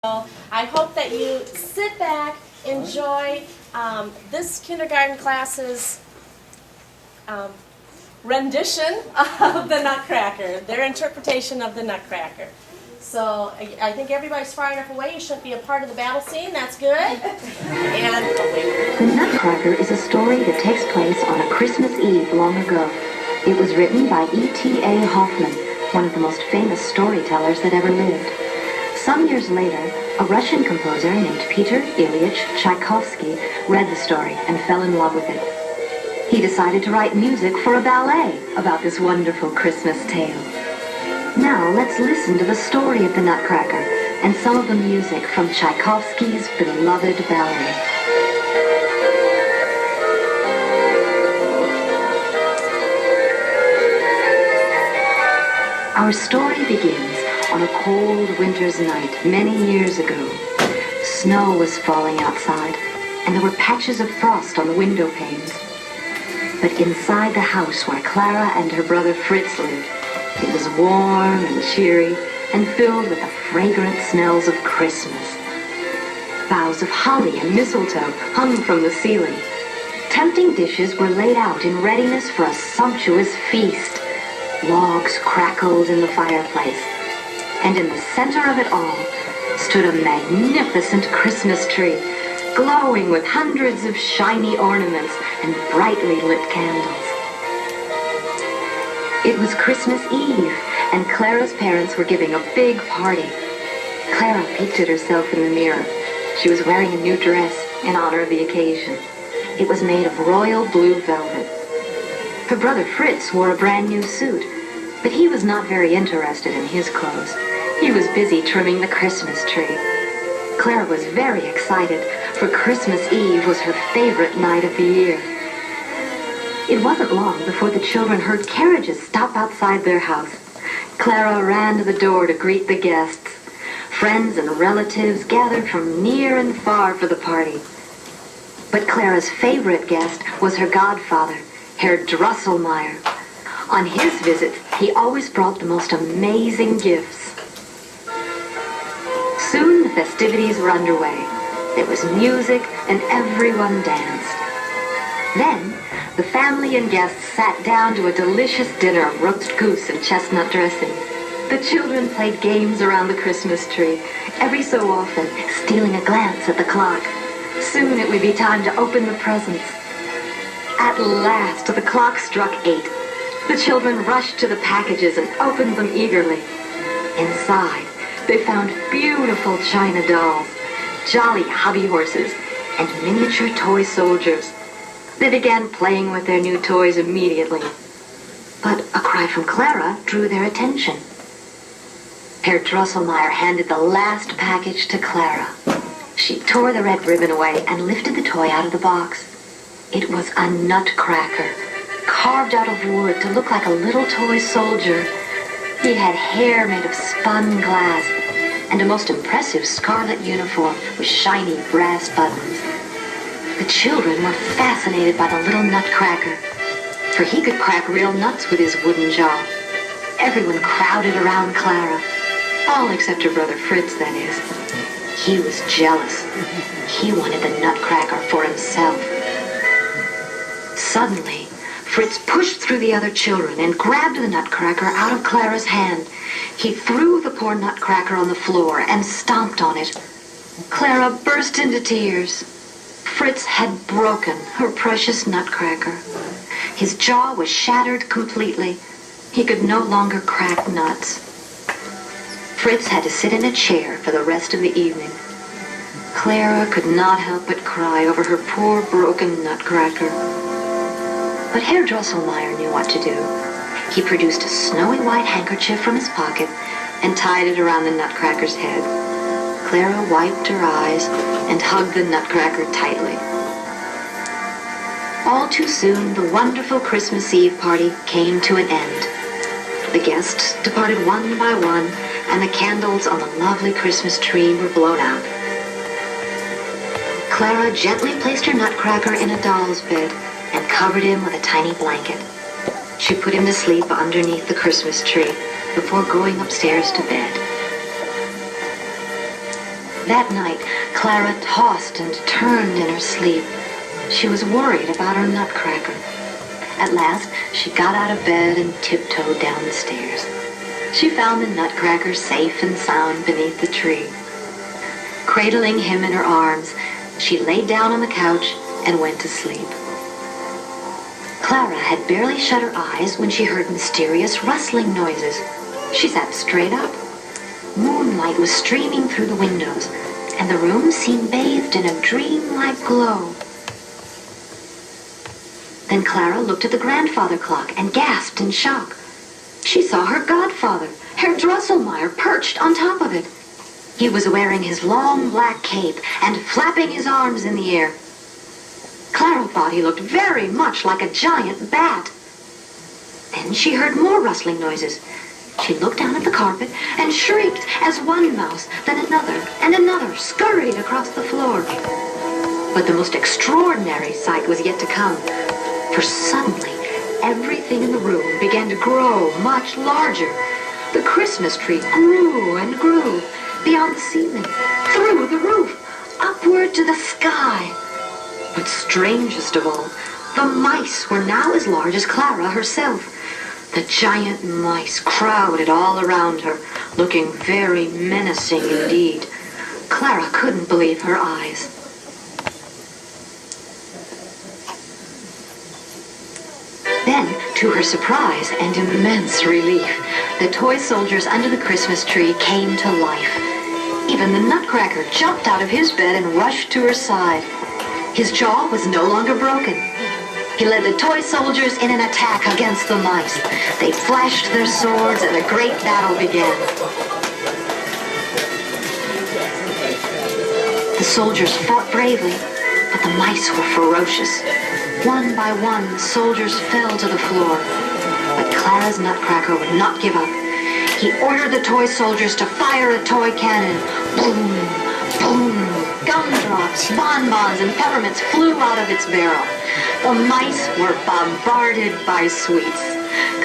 So I hope that you sit back, enjoy this kindergarten class's rendition of the Nutcracker, their interpretation of the Nutcracker. So I think everybody's far enough away. You shouldn't be a part of the battle scene. That's good. And The Nutcracker is a story that takes place on a Christmas Eve long ago. It was written by E.T.A. Hoffmann, one of the most famous storytellers that ever lived. Some years later, a Russian composer named Peter Ilyich Tchaikovsky read the story and fell in love with it. He decided to write music for a ballet about this wonderful Christmas tale. Now let's listen to the story of the Nutcracker and some of the music from Tchaikovsky's beloved ballet. Our story begins on a cold winter's night many years ago. Snow was falling outside, and there were patches of frost on the window panes. But inside the house where Clara and her brother Fritz lived, it was warm and cheery and filled with the fragrant smells of Christmas. Boughs of holly and mistletoe hung from the ceiling. Tempting dishes were laid out in readiness for a sumptuous feast. Logs crackled in the fireplace, and in the center of it all stood a magnificent Christmas tree, glowing with hundreds of shiny ornaments and brightly lit candles. It was Christmas Eve, and Clara's parents were giving a big party. Clara peeked at herself in the mirror. She was wearing a new dress in honor of the occasion. It was made of royal blue velvet. Her brother Fritz wore a brand new suit, but he was not very interested in his clothes. He was busy trimming the Christmas tree. Clara was very excited, for Christmas Eve was her favorite night of the year. It wasn't long before the children heard carriages stop outside their house. Clara ran to the door to greet the guests. Friends and relatives gathered from near and far for the party. But Clara's favorite guest was her godfather, Herr Drosselmeyer. On his visits, he always brought the most amazing gifts. Soon the festivities were underway. There was music and everyone danced. Then, the family and guests sat down to a delicious dinner of roast goose and chestnut dressing. The children played games around the Christmas tree, every so often stealing a glance at the clock. Soon it would be time to open the presents. At last, the clock struck 8. The children rushed to the packages and opened them eagerly. Inside, they found beautiful china dolls, jolly hobby horses, and miniature toy soldiers. They began playing with their new toys immediately. But a cry from Clara drew their attention. Herr Drosselmeyer handed the last package to Clara. She tore the red ribbon away and lifted the toy out of the box. It was a Nutcracker, carved out of wood to look like a little toy soldier. He had hair made of spun glass and a most impressive scarlet uniform with shiny brass buttons. The children were fascinated by the little Nutcracker, for he could crack real nuts with his wooden jaw. Everyone crowded around Clara, all except her brother Fritz, that is. He was jealous. He wanted the Nutcracker for himself. Suddenly, Fritz pushed through the other children and grabbed the Nutcracker out of Clara's hand. He threw the poor Nutcracker on the floor and stomped on it. Clara burst into tears. Fritz had broken her precious Nutcracker. His jaw was shattered completely. He could no longer crack nuts. Fritz had to sit in a chair for the rest of the evening. Clara could not help but cry over her poor broken Nutcracker. But Herr Drosselmeyer knew what to do. He produced a snowy white handkerchief from his pocket and tied it around the Nutcracker's head. Clara wiped her eyes and hugged the Nutcracker tightly. All too soon, the wonderful Christmas Eve party came to an end. The guests departed one by one, and the candles on the lovely Christmas tree were blown out. Clara gently placed her Nutcracker in a doll's bed and covered him with a tiny blanket. She put him to sleep underneath the Christmas tree before going upstairs to bed. That night, Clara tossed and turned in her sleep. She was worried about her Nutcracker. At last, she got out of bed and tiptoed down the stairs. She found the Nutcracker safe and sound beneath the tree. Cradling him in her arms, she laid down on the couch and went to sleep. Clara had barely shut her eyes when she heard mysterious rustling noises. She sat straight up. Moonlight was streaming through the windows, and the room seemed bathed in a dreamlike glow. Then Clara looked at the grandfather clock and gasped in shock. She saw her godfather, Herr Drosselmeyer, perched on top of it. He was wearing his long black cape and flapping his arms in the air. Clara thought he looked very much like a giant bat. Then she heard more rustling noises. She looked down at the carpet and shrieked as one mouse, then another, and another scurried across the floor. But the most extraordinary sight was yet to come, for suddenly everything in the room began to grow much larger. The Christmas tree grew and grew, beyond the ceiling, through the roof, upward to the sky. But strangest of all, the mice were now as large as Clara herself. The giant mice crowded all around her, looking very menacing indeed. Clara couldn't believe her eyes. Then, to her surprise and immense relief, the toy soldiers under the Christmas tree came to life. Even the Nutcracker jumped out of his bed and rushed to her side. His jaw was no longer broken. He led the toy soldiers in an attack against the mice. They flashed their swords and a great battle began. The soldiers fought bravely, but the mice were ferocious. One by one, the soldiers fell to the floor. But Clara's Nutcracker would not give up. He ordered the toy soldiers to fire a toy cannon. Boom, boom. Gumdrops, bonbons, and peppermints flew out of its barrel. The mice were bombarded by sweets.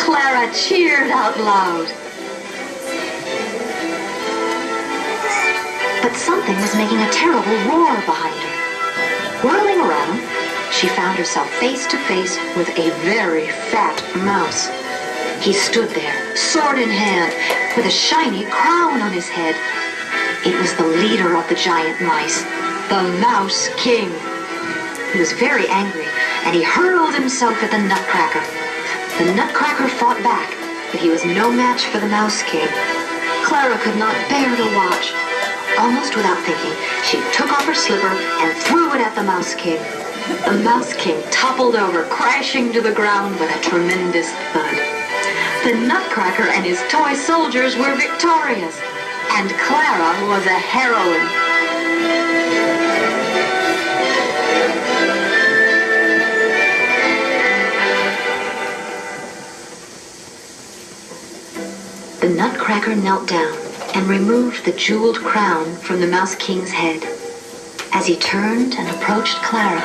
Clara cheered out loud. But something was making a terrible roar behind her. Whirling around, she found herself face to face with a very fat mouse. He stood there, sword in hand, with a shiny crown on his head. It was the leader of the giant mice, the Mouse King. He was very angry, and he hurled himself at the Nutcracker. The Nutcracker fought back, but he was no match for the Mouse King. Clara could not bear to watch. Almost without thinking, she took off her slipper and threw it at the Mouse King. The Mouse King toppled over, crashing to the ground with a tremendous thud. The Nutcracker and his toy soldiers were victorious, and Clara was a heroine. The Nutcracker knelt down and removed the jeweled crown from the Mouse King's head. As he turned and approached Clara,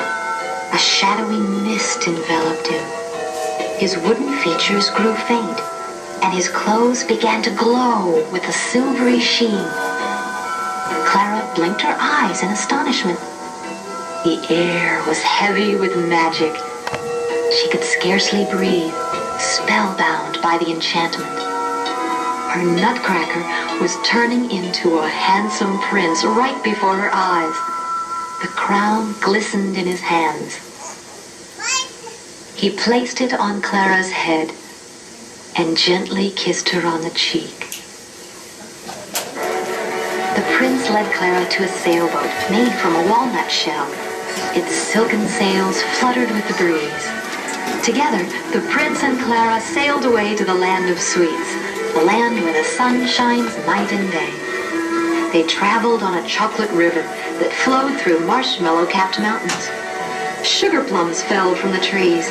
a shadowy mist enveloped him. His wooden features grew faint, and his clothes began to glow with a silvery sheen. Clara blinked her eyes in astonishment. The air was heavy with magic. She could scarcely breathe, spellbound by the enchantment. Her Nutcracker was turning into a handsome prince right before her eyes. The crown glistened in his hands. He placed it on Clara's head and gently kissed her on the cheek. The prince led Clara to a sailboat made from a walnut shell. Its silken sails fluttered with the breeze. Together, the prince and Clara sailed away to the land of sweets, the land where the sun shines night and day. They traveled on a chocolate river that flowed through marshmallow-capped mountains. Sugar plums fell from the trees.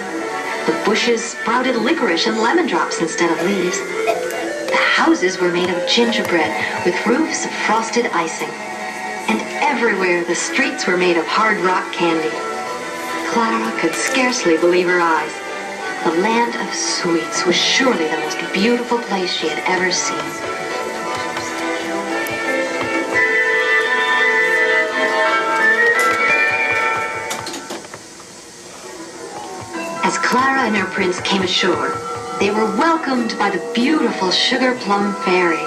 The bushes sprouted licorice and lemon drops instead of leaves. The houses were made of gingerbread with roofs of frosted icing. And everywhere the streets were made of hard rock candy. Clara could scarcely believe her eyes. The land of sweets was surely the most beautiful place she had ever seen. As Clara and her prince came ashore, they were welcomed by the beautiful Sugar Plum Fairy.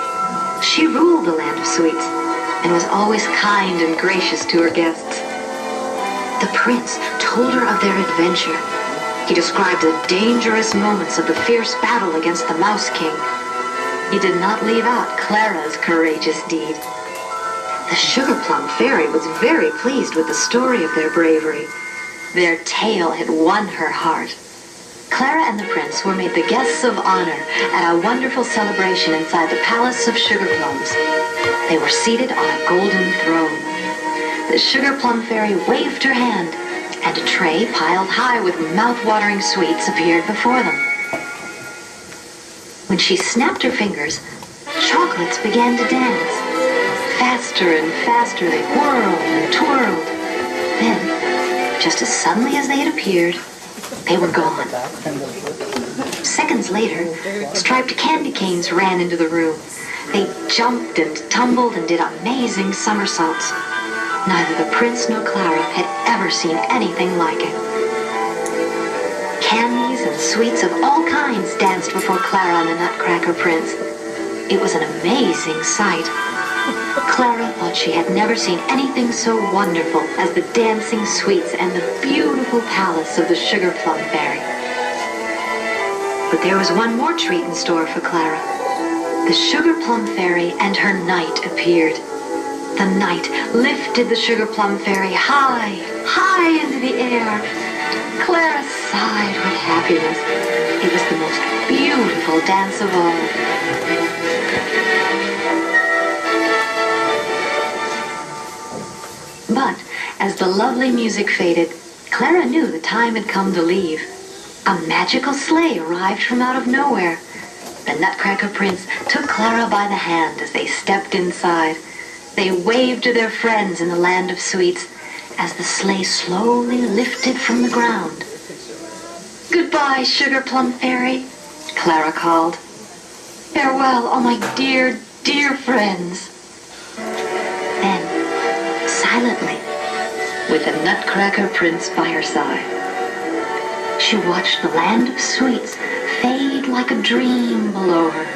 She ruled the land of sweets and was always kind and gracious to her guests. The prince told her of their adventure. He described the dangerous moments of the fierce battle against the Mouse King. He did not leave out Clara's courageous deed. The Sugar Plum Fairy was very pleased with the story of their bravery. Their tale had won her heart. Clara and the prince were made the guests of honor at a wonderful celebration inside the Palace of Sugar Plums. They were seated on a golden throne. The Sugar Plum Fairy waved her hand, and a tray piled high with mouth-watering sweets appeared before them. When she snapped her fingers, chocolates began to dance. Faster and faster they whirled and twirled. Then, just as suddenly as they had appeared, they were gone. Seconds later, striped candy canes ran into the room. They jumped and tumbled and did amazing somersaults. Neither the prince nor Clara had ever seen anything like it. Candies and sweets of all kinds danced before Clara and the Nutcracker prince. It was an amazing sight. Clara thought she had never seen anything so wonderful as the dancing sweets and the beautiful palace of the Sugar Plum Fairy. But there was one more treat in store for Clara. The Sugar Plum Fairy and her knight appeared. The knight lifted the Sugar Plum Fairy high, high into the air. Clara sighed with happiness. It was the most beautiful dance of all. But as the lovely music faded, Clara knew the time had come to leave. A magical sleigh arrived from out of nowhere. The Nutcracker prince took Clara by the hand as they stepped inside. They waved to their friends in the land of sweets as the sleigh slowly lifted from the ground. "Goodbye, Sugar Plum Fairy," Clara called. "Farewell, all my dear, dear friends." Then, silently, with the Nutcracker prince by her side, she watched the land of sweets fade like a dream below her.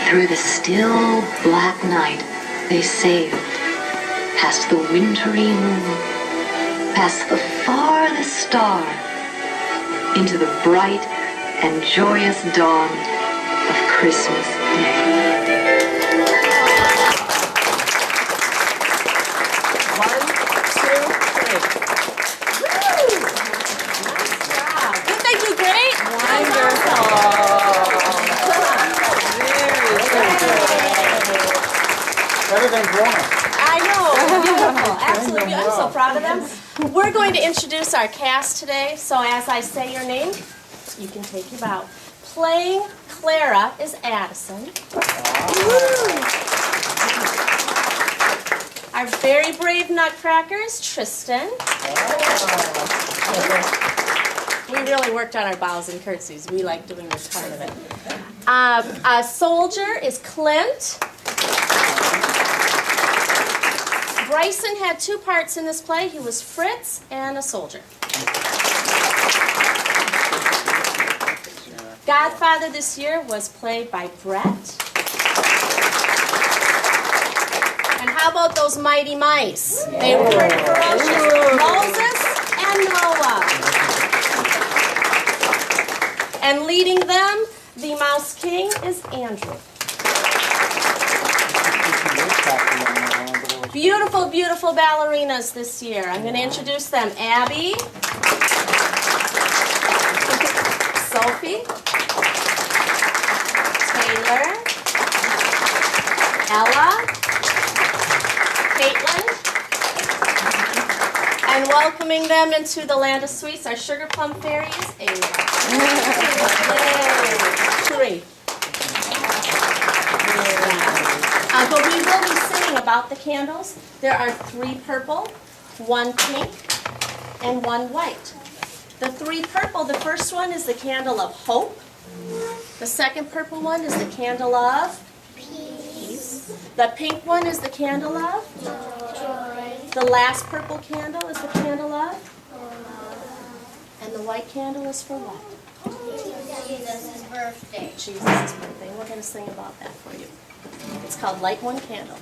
Through the still black night, they sailed, past the wintry moon, past the farthest star, into the bright and joyous dawn of Christmas Day. I know, beautiful, absolutely. I'm so proud of them. We're going to introduce our cast today, so as I say your name, you can take your bow. Playing Clara is Addison. Our very brave Nutcracker is Tristen. We really worked on our bows and curtsies. We like doing this part of it. A soldier is Clint. Bryson had two parts in this play. He was Fritz and a soldier. Godfather this year was played by Brett. And how about those mighty mice? They were pretty ferocious. Moses and Noah. And leading them, the Mouse King, is Andrew. Beautiful, beautiful ballerinas this year. I'm going to introduce them. Abby, Sophie, Taylor, Ella, Caitlin, and welcoming them into the land of sweets, our Sugar Plum Fairies, Ava. Three. But we will be singing about the candles. There are 3 purple, 1 pink, and 1 white. The 3 purple, the first one is the candle of hope. The second purple one is the candle of peace. The pink one is the candle of joy. The last purple candle is the candle of love. And And the white candle is for what? Jesus' birthday. Jesus' birthday. And we're going to sing about that for you. It's called Light One Candle.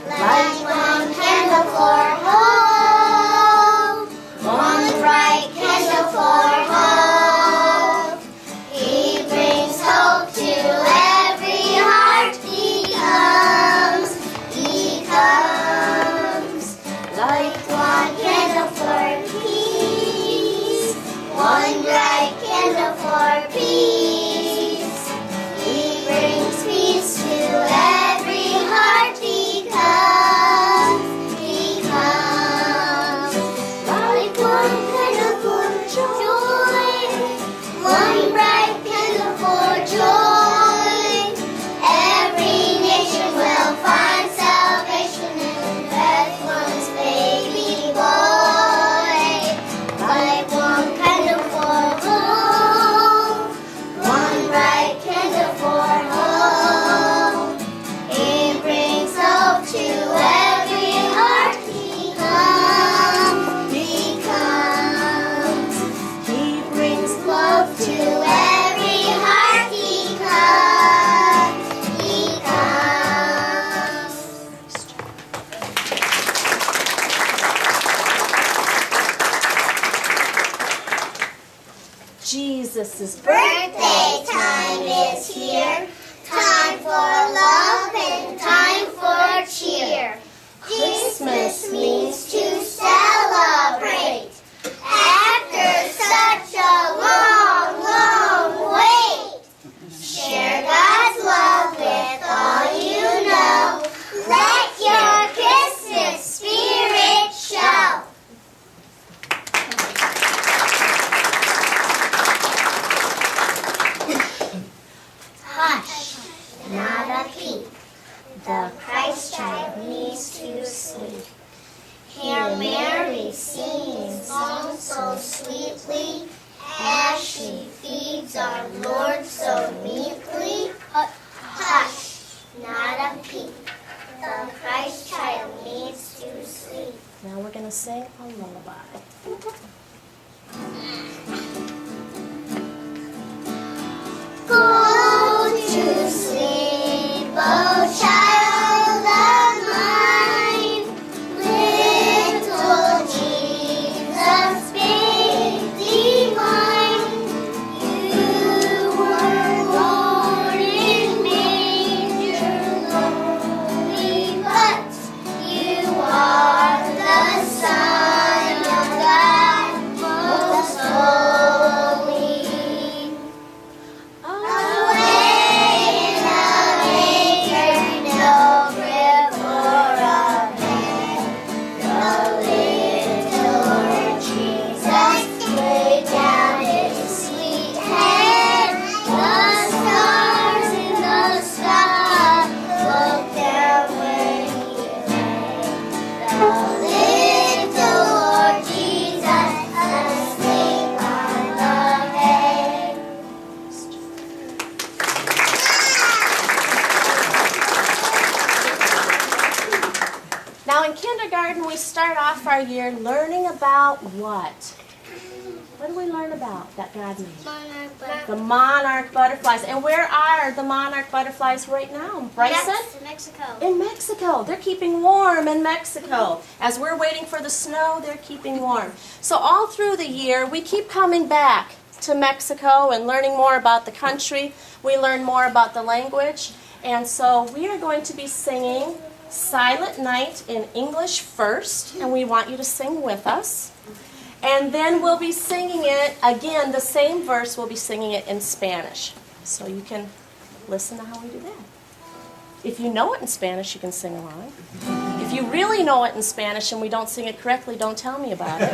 Light one candle for hope, one bright candle for hope. He brings hope to every heart. He comes. Light one candle for peace, one bright candle for peace. He brings peace to every heart. He comes. Light one candle for joy, one bright candle for joy. Every nation will find salvation in Bethlehem's baby boy. Light one candle for hope, one bright candle for hope. He brings hope to every heart. He comes. He comes. He brings love to every heart. He comes. He comes. Jesus' Birthday time is here. Time for love and time for cheer. Christmas means to celebrate after such a long, long wait. Share God's love with all you know. Let your Christmas spirit show. Hush, not a peep. The Christ child needs to sleep. Hear Mary singing songs so sweetly as she feeds our Lord so meekly. Hush, not a peep. The Christ child needs to sleep. Now we're going to sing a lullaby. Go to sleep, oh child of mine. Little Jesus, baby mine. You were born in manger lowly, but you are the Son of God most holy. Away in a manger, no crib or a bed. The little Lord Jesus laid down his sweet head. The stars in the sky looked down when he lay. The little Lord Jesus asleep on the hay. Now in kindergarten, we start off our year learning about what? What do we learn about that God made? The monarch butterflies. And where are the monarch butterflies right now? Bryson? Mexico. In Mexico. They're keeping warm in Mexico. As we're waiting for the snow, they're keeping warm. So all through the year, we keep coming back to Mexico and learning more about the country. We learn more about the language. And so we are going to be singing Silent Night in English first, and we want you to sing with us. And then we'll be singing it, again, the same verse, we'll be singing it in Spanish. So you can listen to how we do that. If you know it in Spanish, you can sing along. If you really know it in Spanish and we don't sing it correctly, don't tell me about it.